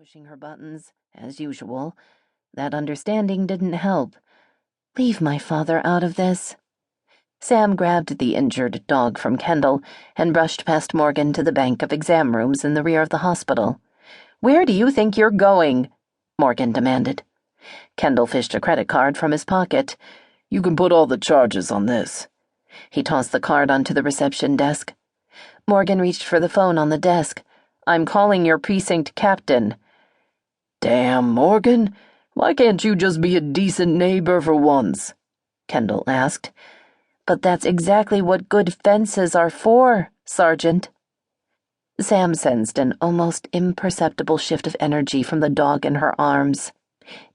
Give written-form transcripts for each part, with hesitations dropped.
pushing her buttons, as usual. That understanding didn't help. Leave my father out of this. Sam grabbed the injured dog from Kendall and brushed past Morgan to the bank of exam rooms in the rear of the hospital. "Where do you think you're going?" Morgan demanded. Kendall fished a credit card from his pocket. "You can put all the charges on this." He tossed the card onto the reception desk. Morgan reached for the phone on the desk. "I'm calling your precinct captain." "Damn, Morgan. Why can't you just be a decent neighbor for once?" Kendall asked. "But that's exactly what good fences are for, Sergeant." Sam sensed an almost imperceptible shift of energy from the dog in her arms.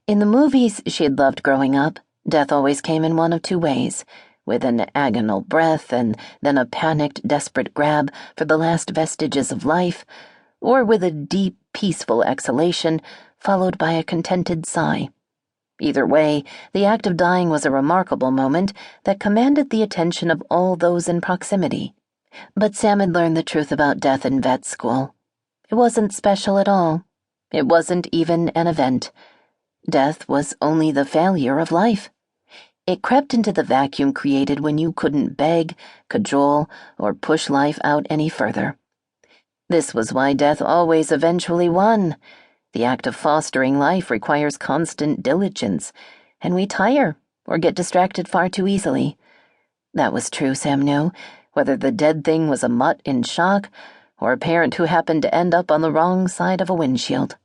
In the movies she had loved growing up, death always came in one of two ways, with an agonal breath and then a panicked, desperate grab for the last vestiges of life, or with a deep, peaceful exhalation followed by a contented sigh. Either way, the act of dying was a remarkable moment that commanded the attention of all those in proximity. But Sam had learned the truth about death in vet school. It wasn't special at all. It wasn't even an event. Death was only the failure of life. It crept into the vacuum created when you couldn't beg, cajole, or push life out any further. This was why death always eventually won. The act of fostering life requires constant diligence, and we tire or get distracted far too easily. That was true, Sam knew, whether the dead thing was a mutt in shock or a parent who happened to end up on the wrong side of a windshield.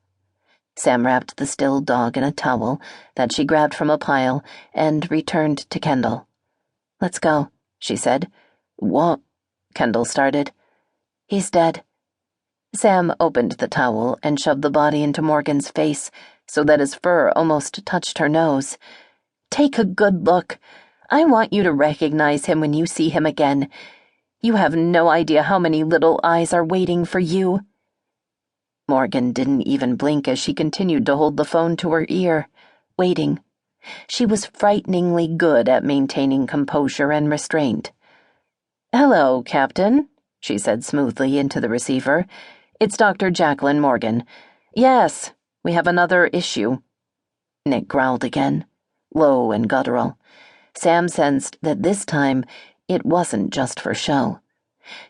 Sam wrapped the still dog in a towel that she grabbed from a pile and returned to Kendall. "Let's go," she said. "What?" Kendall started. "He's dead." Sam opened the towel and shoved the body into Morgan's face so that his fur almost touched her nose. "Take a good look. I want you to recognize him when you see him again. You have no idea how many little eyes are waiting for you." Morgan didn't even blink as she continued to hold the phone to her ear, waiting. She was frighteningly good at maintaining composure and restraint. "Hello, Captain," she said smoothly into the receiver. "It's Dr. Jacqueline Morgan. Yes, we have another issue." Nick growled again, low and guttural. Sam sensed that this time it wasn't just for show.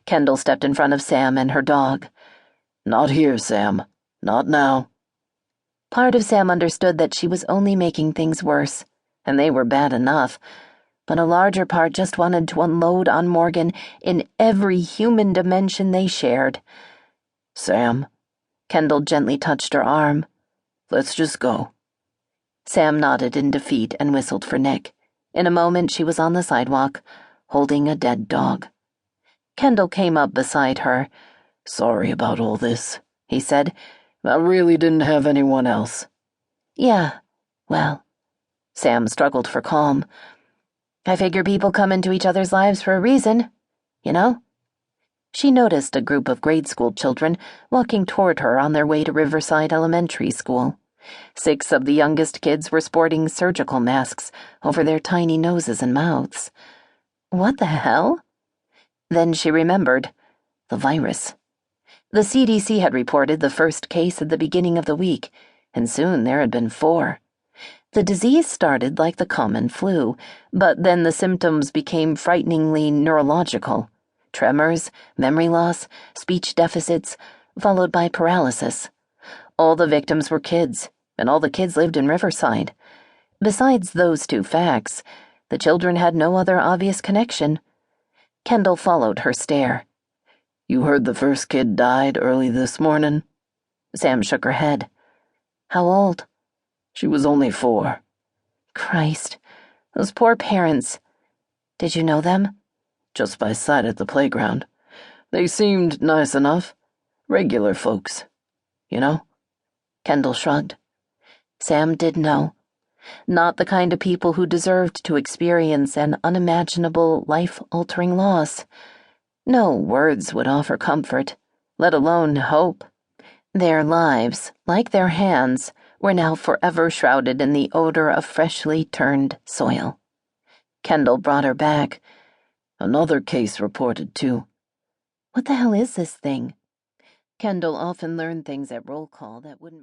Kendall stepped in front of Sam and her dog. "Not here, Sam. Not now." Part of Sam understood that she was only making things worse, and they were bad enough, but a larger part just wanted to unload on Morgan in every human dimension they shared. "Sam," Kendall gently touched her arm. "Let's just go." Sam nodded in defeat and whistled for Nick. In a moment she was on the sidewalk, holding a dead dog. Kendall came up beside her. "Sorry about all this," he said. "I really didn't have anyone else." "Yeah, well," Sam struggled for calm. "I figure people come into each other's lives for a reason, you know?" She noticed a group of grade school children walking toward her on their way to Riverside Elementary School. 6 of the youngest kids were sporting surgical masks over their tiny noses and mouths. What the hell? Then she remembered. The virus. The CDC had reported the first case at the beginning of the week, and soon there had been 4. The disease started like the common flu, but then the symptoms became frighteningly neurological. Tremors, memory loss, speech deficits, followed by paralysis. All the victims were kids, and all the kids lived in Riverside. Besides those 2 facts, the children had no other obvious connection. Kendall followed her stare. "You heard the first kid died early this morning?" Sam shook her head. "How old?" "She was only 4. Christ, those poor parents. Did you know them? Just by sight at the playground. They seemed nice enough. Regular folks. You know?" Kendall shrugged. Sam did know. Not the kind of people who deserved to experience an unimaginable, life-altering loss. No words would offer comfort, let alone hope. Their lives, like their hands, were now forever shrouded in the odor of freshly turned soil. Kendall brought her back. "Another case reported, too." What the hell is this thing? Kendall often learned things at roll call that wouldn't